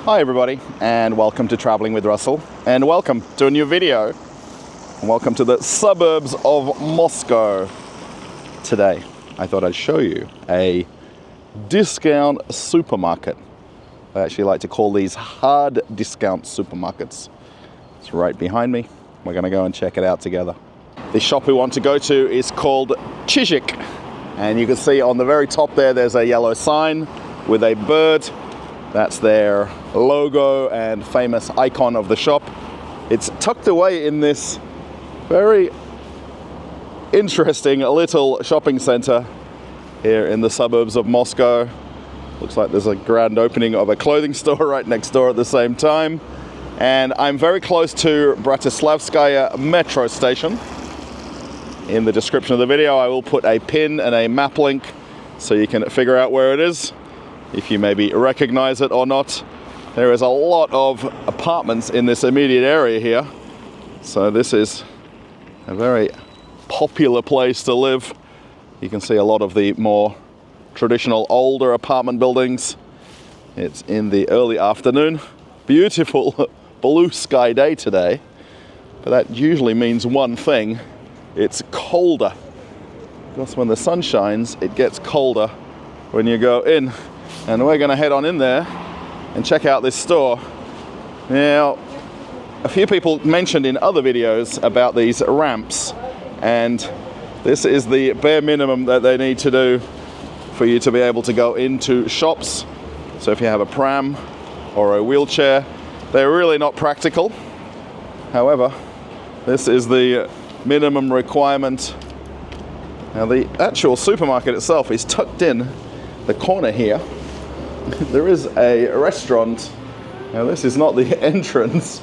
Hi everybody, and welcome to Traveling with Russell, and welcome to a new video, and welcome to the suburbs of Moscow. Today, I thought I'd show you a discount supermarket. I actually like to call these hard discount supermarkets. It's right behind me. We're gonna go and check it out together. The shop we want to go to is called Cizhik, and you can see on the very top there's a yellow sign with a bird. That's their logo and famous icon of the shop. It's tucked away in this very interesting little shopping center here in the suburbs of Moscow. Looks like there's a grand opening of a clothing store right next door at the same time. And I'm very close to Bratislavskaya metro station. In the description of the video, I will put a pin and a map link so you can figure out where it is, if you maybe recognize it or not. There is a lot of apartments in this immediate area here, so this is a very popular place to live. You can see a lot of the more traditional older apartment buildings. It's in the early afternoon. Beautiful blue sky day today, but that usually means one thing: it's colder. Because when the sun shines, it gets colder when you go in. And we're going to head on in there and check out this store. Now, a few people mentioned in other videos about these ramps, and this is the bare minimum that they need to do for you to be able to go into shops. So if you have a pram or a wheelchair, they're really not practical. However, this is the minimum requirement. Now, the actual supermarket itself is tucked in the corner here. There is a restaurant. Now, this is not the entrance.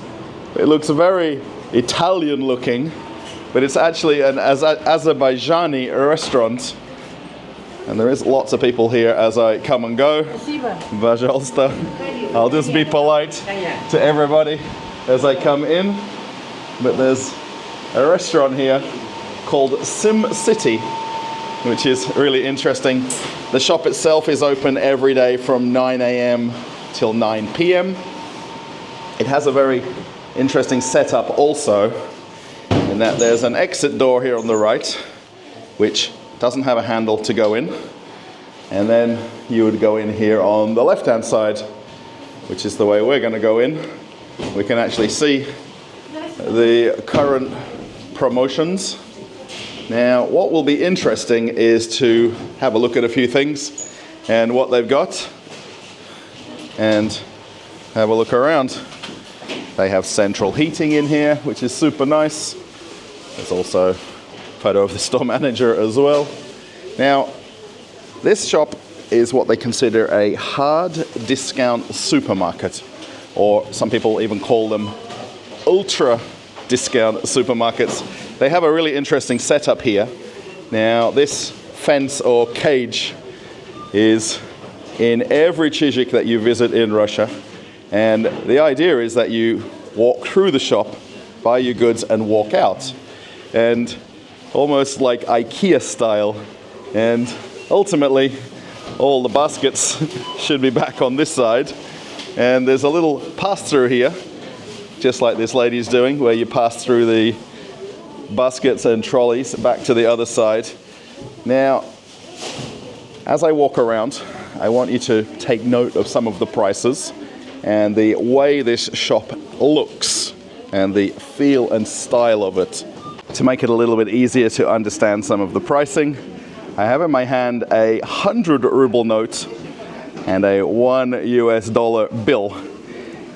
It looks very Italian looking, but it's actually an Azerbaijani restaurant. And there is lots of people here as I come and go. Пожалуйста. I'll just be polite to everybody as I come in. But there's a restaurant here called Sim City, which is really interesting. The shop itself is open every day from 9 a.m. till 9 p.m. It has a very interesting setup also, in that there's an exit door here on the right, which doesn't have a handle to go in. And then you would go in here on the left-hand side, which is the way we're going to go in. We can actually see the current promotions. Now, what will be interesting is to have a look at a few things and what they've got, and have a look around. They have central heating in here, which is super nice. There's also a photo of the store manager as well. Now, this shop is what they consider a hard discount supermarket, or some people even call them ultra discount supermarkets. They have a really interesting setup here. Now, this fence or cage is in every Cizhik that you visit in Russia, and the idea is that you walk through the shop, buy your goods, and walk out, and almost like IKEA style. And ultimately, all the baskets should be back on this side, and there's a little pass-through here, just like this lady's doing, where you pass through the baskets and trolleys back to the other side. Now, as I walk around, I want you to take note of some of the prices and the way this shop looks and the feel and style of it. To make it a little bit easier to understand some of the pricing, I have in my hand a 100 ruble note and a $1 US bill.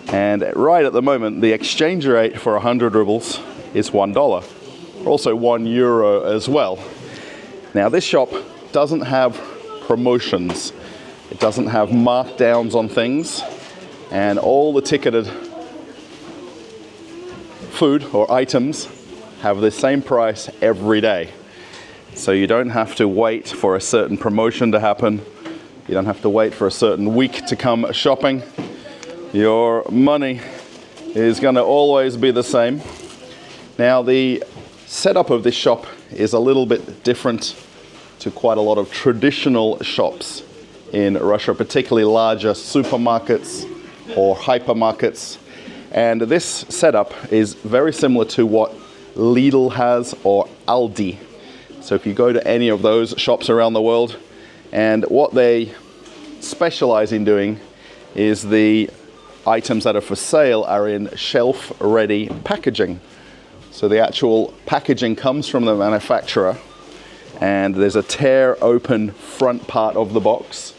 And right at the moment, the exchange rate for 100 rubles is $1. Also €1 as well. Now, this shop doesn't have promotions. It doesn't have markdowns on things, and all the ticketed food or items have the same price every day. So you don't have to wait for a certain promotion to happen. You don't have to wait for a certain week to come shopping. Your money is going to always be the same. Now, the setup of this shop is a little bit different to quite a lot of traditional shops in Russia, particularly larger supermarkets or hypermarkets. And this setup is very similar to what Lidl has or Aldi. So if you go to any of those shops around the world, and what they specialize in doing is the items that are for sale are in shelf-ready packaging. So the actual packaging comes from the manufacturer, and there's a tear open front part of the box.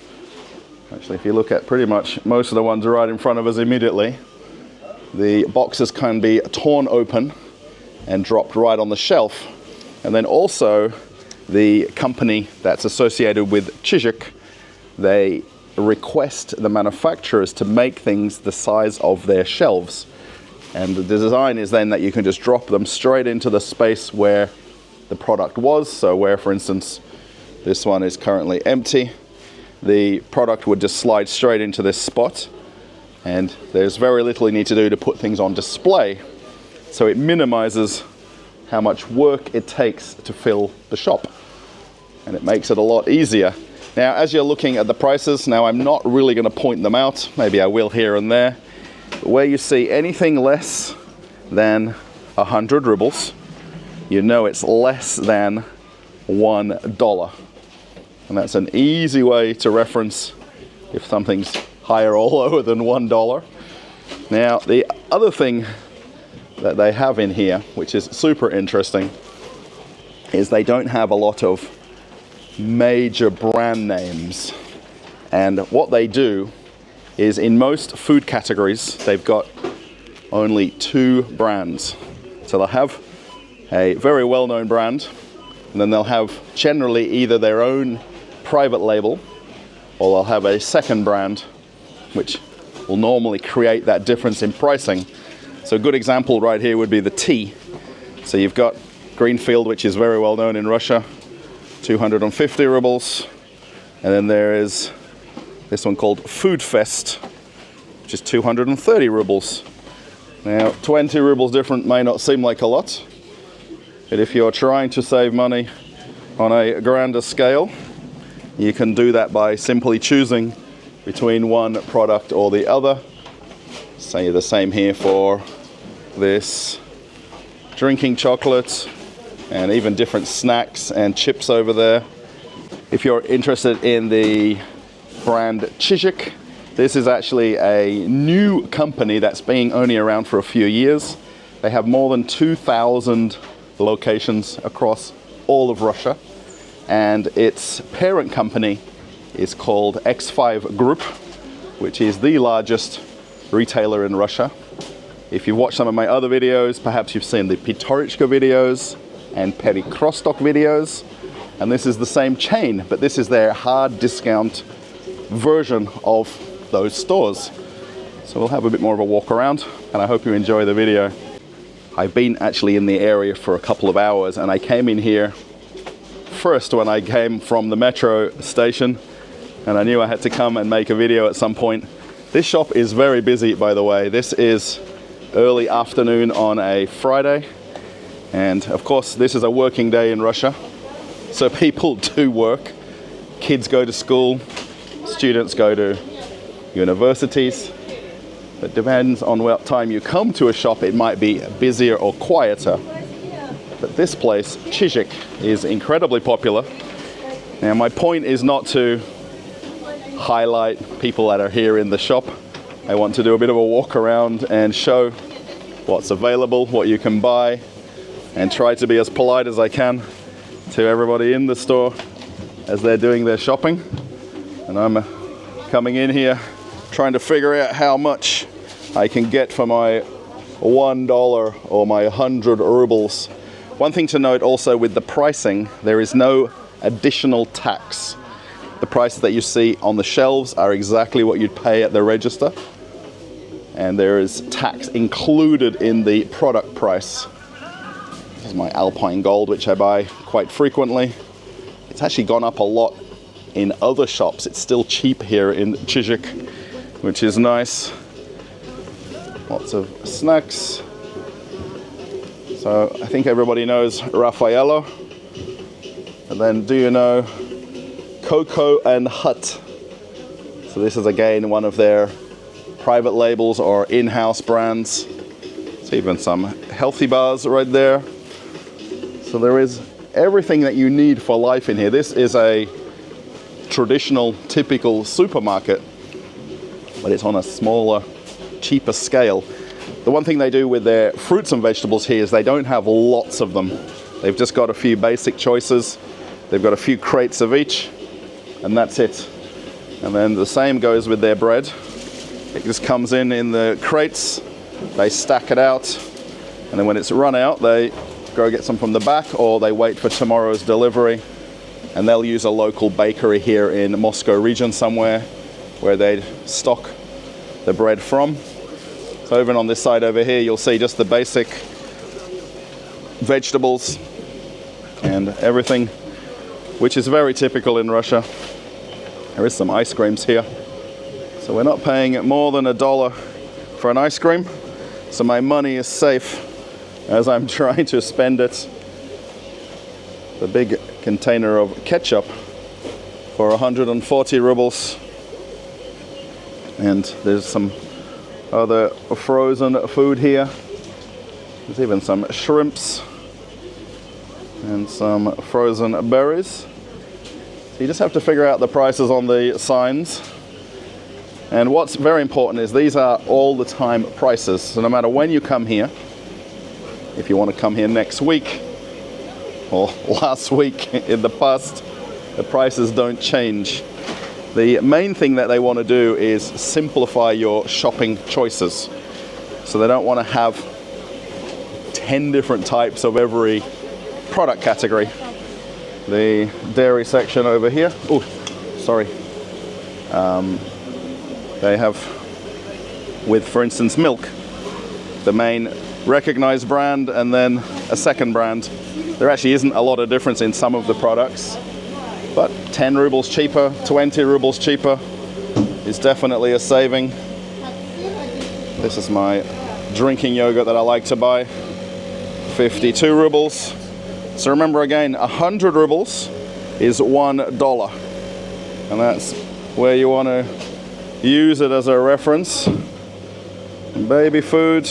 Actually, if you look at pretty much most of the ones right in front of us immediately, the boxes can be torn open and dropped right on the shelf. And then also the company that's associated with Czyżek, they request the manufacturers to make things the size of their shelves. And the design is then that you can just drop them straight into the space where the product was. So where, for instance, this one is currently empty, the product would just slide straight into this spot, and there's very little you need to do to put things on display. So it minimizes how much work it takes to fill the shop, and it makes it a lot easier. Now, as you're looking at the prices, now I'm not really going to point them out, maybe I will here and there. Where you see anything less than 100 rubles, you know it's less than $1. And that's an easy way to reference if something's higher or lower than $1. Now, the other thing that they have in here, which is super interesting, is they don't have a lot of major brand names. And what they do is in most food categories, they've got only 2 brands. So they'll have a very well-known brand, and then they'll have generally either their own private label, or they'll have a second brand, which will normally create that difference in pricing. So a good example right here would be the tea. So you've got Greenfield, which is very well known in Russia, 250 rubles. And then there is this one called Food Fest, which is 230 rubles. Now, 20 rubles different may not seem like a lot, but if you're trying to save money on a grander scale, you can do that by simply choosing between one product or the other. Say the same here for this drinking chocolate, and even different snacks and chips over there. If you're interested in the brand Czyżek, this is actually a new company that's been only around for a few years. They have more than 2,000 locations across all of Russia, and its parent company is called X5 Group, which is the largest retailer in Russia. If you've watched some of my other videos, perhaps you've seen the Pitorichka videos and Perikrostok videos, and this is the same chain, but this is their hard discount version of those stores. So we'll have a bit more of a walk around, and I hope you enjoy the video. I've been actually in the area for a couple of hours, and I came in here first when I came from the metro station, and I knew I had to come and make a video at some point. This shop is very busy, by the way. This is early afternoon on a Friday, and of course this is a working day in Russia, so people do work. Kids go to school, students go to universities. It depends on what time you come to a shop, it might be busier or quieter. But this place, Czyżek, is incredibly popular. Now my point is not to highlight people that are here in the shop. I want to do a bit of a walk around and show what's available, what you can buy, and try to be as polite as I can to everybody in the store as they're doing their shopping. And I'm coming in here trying to figure out how much I can get for my $1 or my 100 rubles. One thing to note also with the pricing, there is no additional tax. The prices that you see on the shelves are exactly what you'd pay at the register, and there is tax included in the product price. This is my Alpine Gold, which I buy quite frequently. It's actually gone up a lot in other shops. It's still cheap here in Czyżek, which is nice. Lots of snacks. So I think everybody knows Raffaello. And then do you know Coco and Hut? So this is again one of their private labels or in-house brands. There's even some healthy bars right there. So there is everything that you need for life in here. This is a traditional, typical supermarket, but it's on a smaller, cheaper scale. The one thing they do with their fruits and vegetables here is they don't have lots of them. They've just got a few basic choices. They've got a few crates of each, and that's it. And then the same goes with their bread. It just comes in the crates, they stack it out, and then when it's run out, they go get some from the back, or they wait for tomorrow's delivery, and they'll use a local bakery here in Moscow region somewhere where they stock the bread from. So even on this side over here, you'll see just the basic vegetables and everything, which is very typical in Russia. There is some ice creams here. So we're not paying more than $1 for an ice cream. So my money is safe as I'm trying to spend it. The big container of ketchup for 140 rubles. And there's some other frozen food here. There's even some shrimps and some frozen berries. So you just have to figure out the prices on the signs. And what's very important is these are all the time prices. So no matter when you come here, if you want to come here next week or last week in the past, the prices don't change. The main thing that they want to do is simplify your shopping choices. So they don't want to have 10 different types of every product category. The dairy section over here, oh, sorry. They have, with, for instance, milk, the main recognized brand and then a second brand. There actually isn't a lot of difference in some of the products, but 10 rubles cheaper, 20 rubles cheaper is definitely a saving. This is my drinking yogurt that I like to buy, 52 rubles. So remember again, 100 rubles is $1, and that's where you want to use it as a reference. Baby food.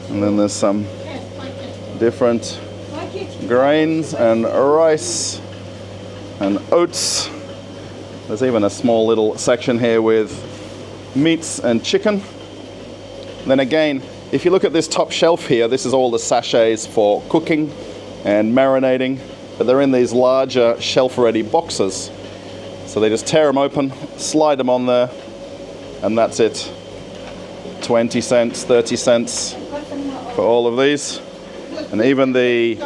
And then there's some different grains and rice and oats. There's even a small little section here with meats and chicken. And then again, if you look at this top shelf here, this is all the sachets for cooking and marinating, but they're in these larger shelf-ready boxes. So they just tear them open, slide them on there, and that's it. 20 cents, 30 cents for all of these. And even the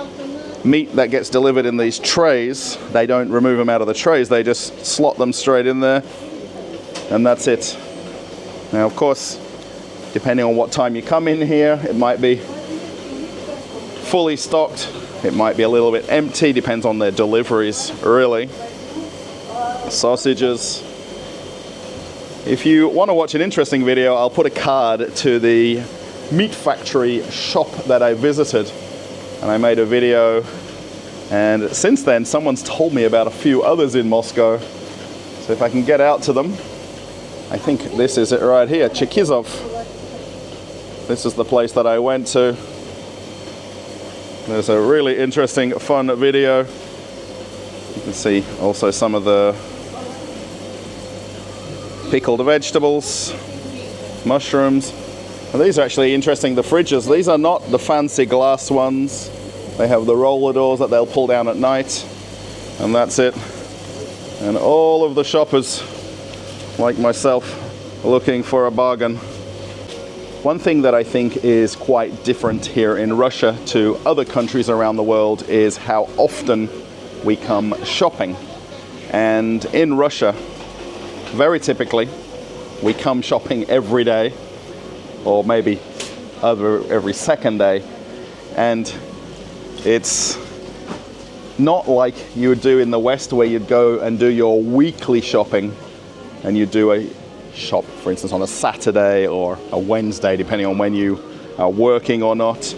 meat that gets delivered in these trays, they don't remove them out of the trays, they just slot them straight in there, and that's it. Now, of course, depending on what time you come in here, it might be fully stocked, it might be a little bit empty, depends on their deliveries, really. Sausages. If you want to watch an interesting video, I'll put a card to the meat factory shop that I visited, and I made a video, and since then someone's told me about a few others in Moscow. So if I can get out to them, I think this is it right here, Chekizov. This is the place that I went to. There's a really interesting, fun video. You can see also some of the pickled vegetables, mushrooms. And these are actually interesting, the fridges. These are not the fancy glass ones. They have the roller doors that they'll pull down at night, and that's it. And all of the shoppers, like myself, are looking for a bargain. One thing that I think is quite different here in Russia to other countries around the world is how often we come shopping. And in Russia, very typically, we come shopping every day, or maybe every second day, and it's not like you would do in the West, where you'd go and do your weekly shopping, and you do a shop, for instance, on a Saturday or a Wednesday, depending on when you are working or not.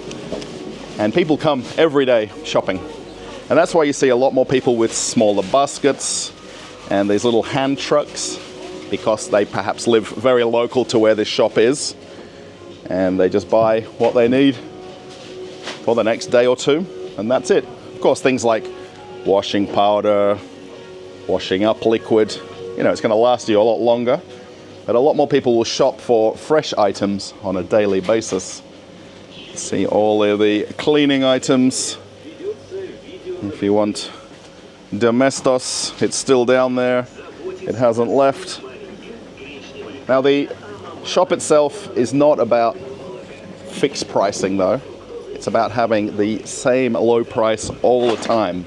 And people come every day shopping, and that's why you see a lot more people with smaller baskets and these little hand trucks. because they perhaps live very local to where this shop is, and they just buy what they need for the next day or two, and that's it. Of course, things like washing powder, washing up liquid, you know, it's going to last you a lot longer, but a lot more people will shop for fresh items on a daily basis. See all of the cleaning items. If you want Domestos, it's still down there. It hasn't left. Now the shop itself is not about fixed pricing though. It's about having the same low price all the time.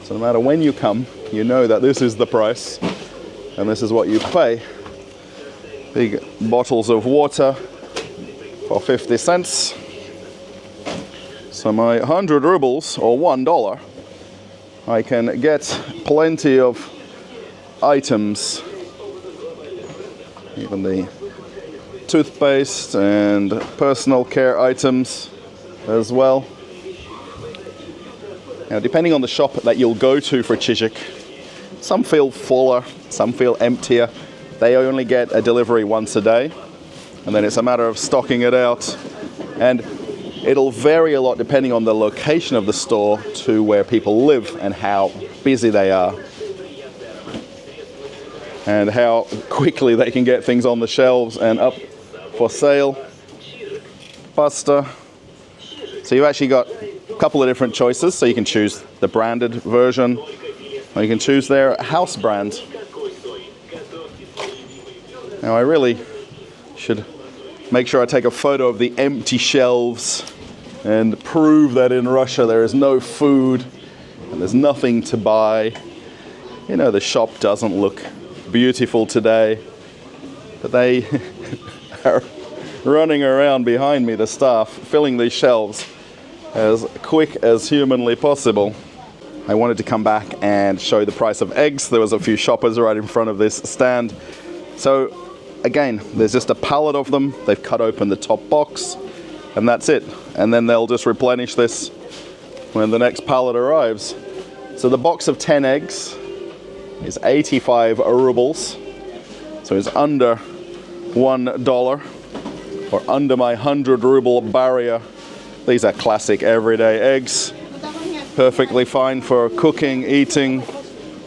So no matter when you come, you know that this is the price and this is what you pay. Big bottles of water for 50 cents. So my 100 rubles, or $1, I can get plenty of items. Even the toothpaste and personal care items as well. Now, depending on the shop that you'll go to for Cizek, some feel fuller, some feel emptier. They only get a delivery once a day, and then it's a matter of stocking it out. And it'll vary a lot depending on the location of the store to where people live and how busy they are, and how quickly they can get things on the shelves and up for sale. Pasta. So you've actually got a couple of different choices. So you can choose the branded version, or you can choose their house brand. Now I really should make sure I take a photo of the empty shelves and prove that in Russia there is no food and there's nothing to buy. You know, the shop doesn't look beautiful today, but they are running around behind me, the staff, filling these shelves as quick as humanly possible. I wanted to come back and show the price of eggs. There was a few shoppers right in front of this stand. So again, there's just a pallet of them. They've cut open the top box and that's it. And then they'll just replenish this when the next pallet arrives. So the box of 10 eggs is 85 rubles. So it's under $1 or under my 100 ruble barrier. These are classic everyday eggs. Perfectly fine for cooking, eating,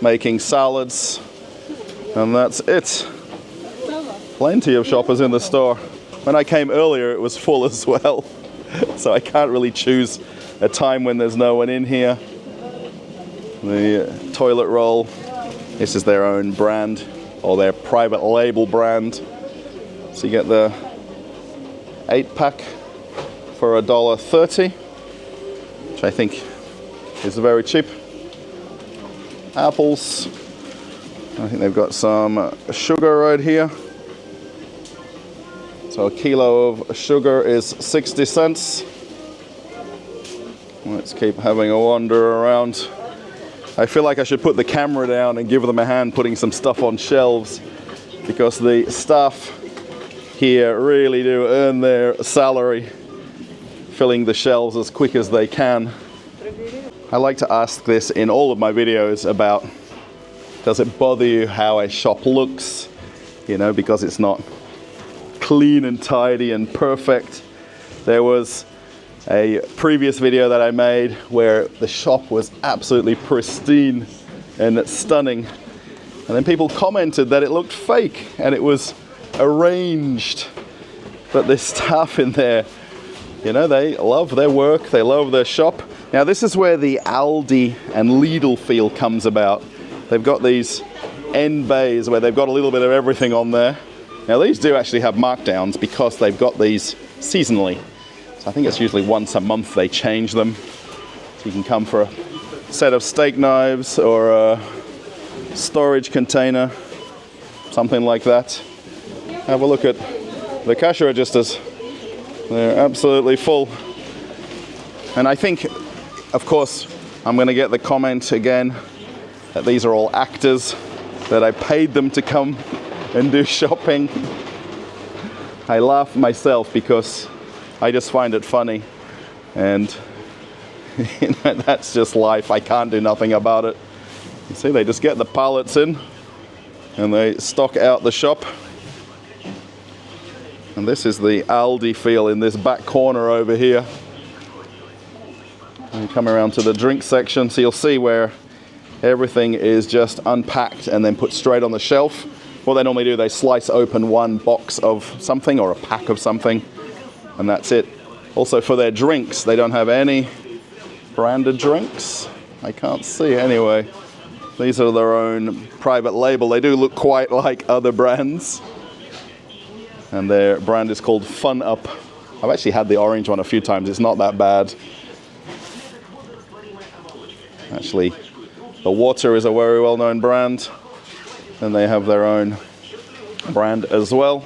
making salads. And that's it. Plenty of shoppers in the store. When I came earlier, it was full as well. So I can't really choose a time when there's no one in here. The toilet roll, this is their own brand or their private label brand. So you get the 8-pack for $1.30, which I think is very cheap. Apples, I think they've got some sugar right here. So a kilo of sugar is 60 cents. Let's keep having a wander around. I feel like I should put the camera down and give them a hand putting some stuff on shelves, because the staff here really do earn their salary filling the shelves as quick as they can. I like to ask this in all of my videos about, does it bother you how a shop looks? You know, because it's not clean and tidy and perfect. There was a previous video that I made where the shop was absolutely pristine and stunning, and then people commented that it looked fake and it was arranged. But the staff in there, you know, they love their work, they love their shop. Now this is where the Aldi and Lidl feel comes about. They've got these end bays where they've got a little bit of everything on there. Now these do actually have markdowns because they've got these seasonally. So I think it's usually once a month they change them. So you can come for a set of steak knives or a storage container, something like that. Have a look at the cash registers. They're absolutely full. And I think, of course, I'm going to get the comment again that these are all actors, that I paid them to come and do shopping. I laugh myself because I just find it funny, and you know, that's just life. I can't do nothing about it. You see, they just get the pallets in and they stock out the shop. And this is the Aldi feel in this back corner over here. And you come around to the drink section, so you'll see where everything is just unpacked and then put straight on the shelf. What they normally do, they slice open one box of something or a pack of something, and that's it. Also for their drinks, they don't have any branded drinks. I can't see anyway. These are their own private label. They do look quite like other brands. And their brand is called Fun Up. I've actually had the orange one a few times. It's not that bad. Actually, the water is a very well-known brand. And they have their own brand as well.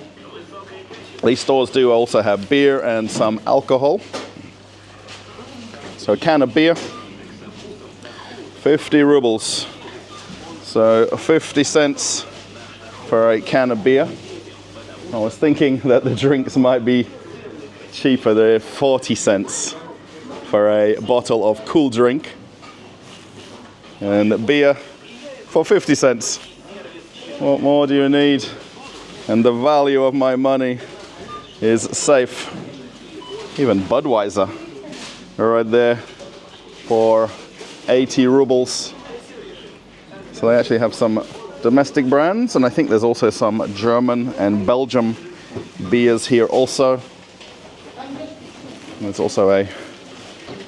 These stores do also have beer and some alcohol. So a can of beer, 50 rubles. So 50 cents for a can of beer. I was thinking that the drinks might be cheaper. They're 40 cents for a bottle of cool drink. And beer for 50 cents. What more do you need? And the value of my money is safe. Even Budweiser right there for 80 rubles. So they actually have some domestic brands, and I think there's also some German and Belgium beers here also. There's also a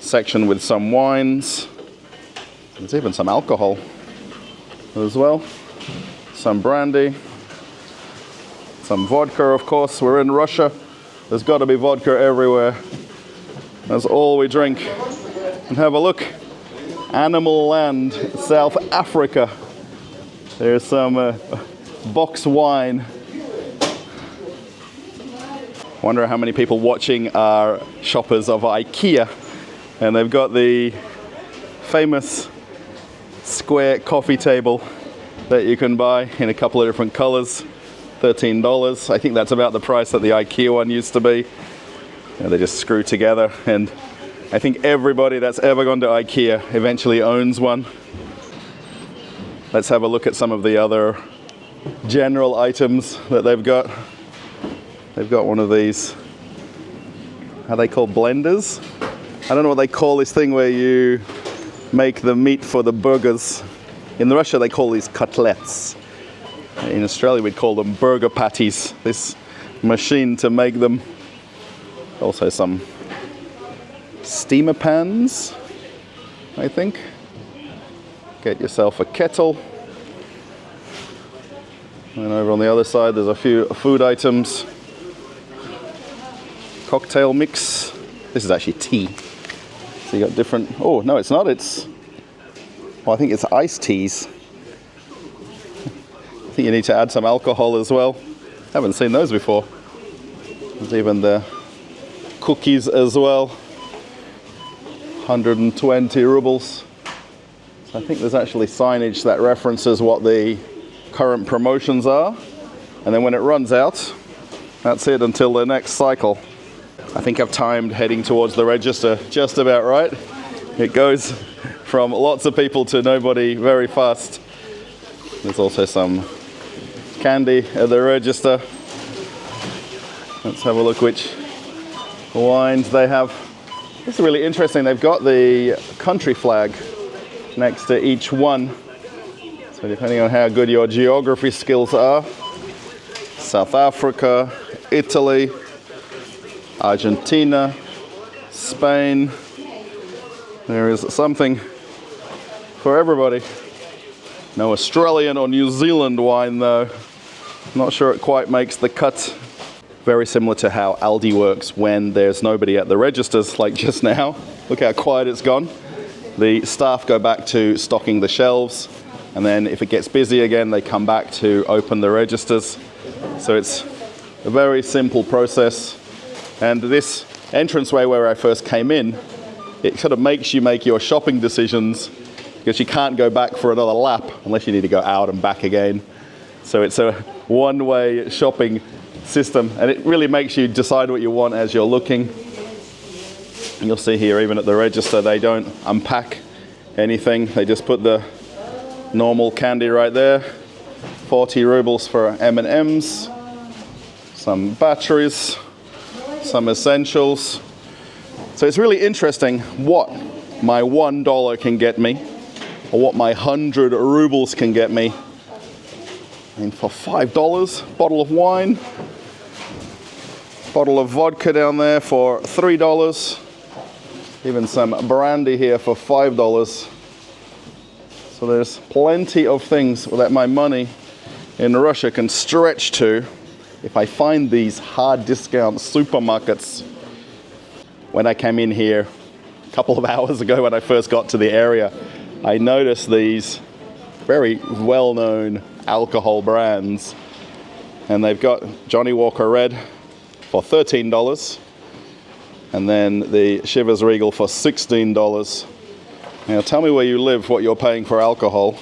section with some wines. There's even some alcohol as well. Some brandy. Some vodka, of course. We're in Russia. There's got to be vodka everywhere. That's all we drink. And have a look. Animal Land, South Africa. There's some box wine. Wonder how many people watching are shoppers of IKEA. And they've got the famous square coffee table that you can buy in a couple of different colors. $13. I think that's about the price that the IKEA one used to be. And they just screw together, and I think everybody that's ever gone to IKEA eventually owns one. Let's have a look at some of the other general items that they've got. They've got one of these, how they call blenders? I don't know what they call this thing where you make the meat for the burgers. In Russia they call these cutlets. In Australia we'd call them burger patties. This machine to make them. Also some steamer pans, I think. Get yourself a kettle. And over on the other side there's a few food items. Cocktail mix. This is actually tea. So you got different, oh no it's not, it's, well I think it's iced teas. I think you need to add some alcohol as well. Haven't seen those before. There's even the cookies as well. 120 rubles. So I think there's actually signage that references what the current promotions are. And then when it runs out, that's it until the next cycle. I think I've timed heading towards the register just about right. It goes from lots of people to nobody very fast. There's also some candy at the register. Let's have a look which wines they have. This is really interesting. They've got the country flag next to each one. So depending on how good your geography skills are. South Africa, Italy, Argentina, Spain. There is something for everybody. No Australian or New Zealand wine though. Not sure it quite makes the cut. Very similar to how Aldi works when there's nobody at the registers, like just now. Look how quiet it's gone. The staff go back to stocking the shelves, and then if it gets busy again, they come back to open the registers. So it's a very simple process. And this entranceway where I first came in, it sort of makes you make your shopping decisions because you can't go back for another lap unless you need to go out and back again. So it's a one-way shopping system, and it really makes you decide what you want as you're looking. And you'll see here, even at the register, they don't unpack anything. They just put the normal candy right there. 40 rubles for M&Ms, some batteries, some essentials. So it's really interesting what my $1 can get me, or what my 100 rubles can get me. I mean, for $5, bottle of wine, bottle of vodka down there for $3, even some brandy here for $5. So there's plenty of things that my money in Russia can stretch to if I find these hard discount supermarkets. When I came in here a couple of hours ago when I first got to the area, I noticed these very well-known alcohol brands, and they've got Johnny Walker Red for $13, and then the Chivas Regal for $16. Now tell me where you live what you're paying for alcohol.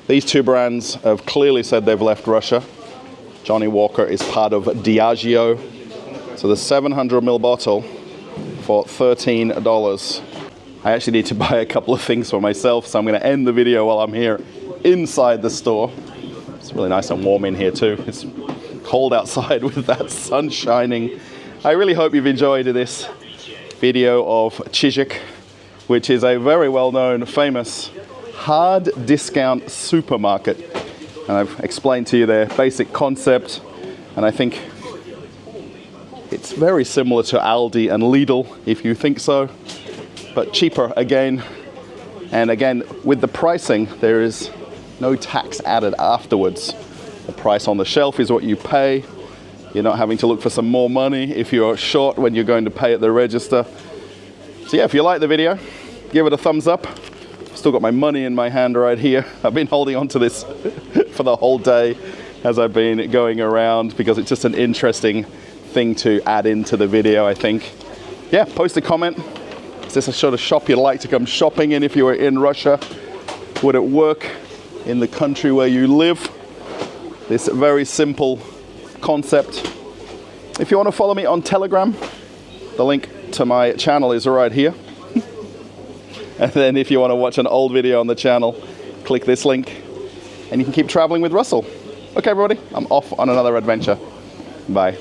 These two brands have clearly said they've left Russia. Johnny Walker is part of Diageo. So the 700ml bottle for $13. I actually need to buy a couple of things for myself, so I'm going to end the video while I'm here inside the store. It's really nice and warm in here too. It's cold outside with that sun shining. I really hope you've enjoyed this video of Chizhik, which is a very well-known, famous, hard discount supermarket. And I've explained to you their basic concept, and I think it's very similar to Aldi and Lidl, if you think so, but cheaper again. And again, with the pricing, there is no tax added afterwards. The price on the shelf is what you pay. You're not having to look for some more money if you're short when you're going to pay at the register. So yeah, if you like the video, give it a thumbs up. Still got my money in my hand right here. I've been holding on to this for the whole day as I've been going around, because it's just an interesting thing to add into the video, I think. Yeah, post a comment. Is this a sort of shop you'd like to come shopping in if you were in Russia? Would it work in the country where you live? This very simple concept. If you want to follow me on Telegram, the link to my channel is right here. And then if you want to watch an old video on the channel, click this link and you can keep traveling with Russell. Okay, everybody, I'm off on another adventure. Bye.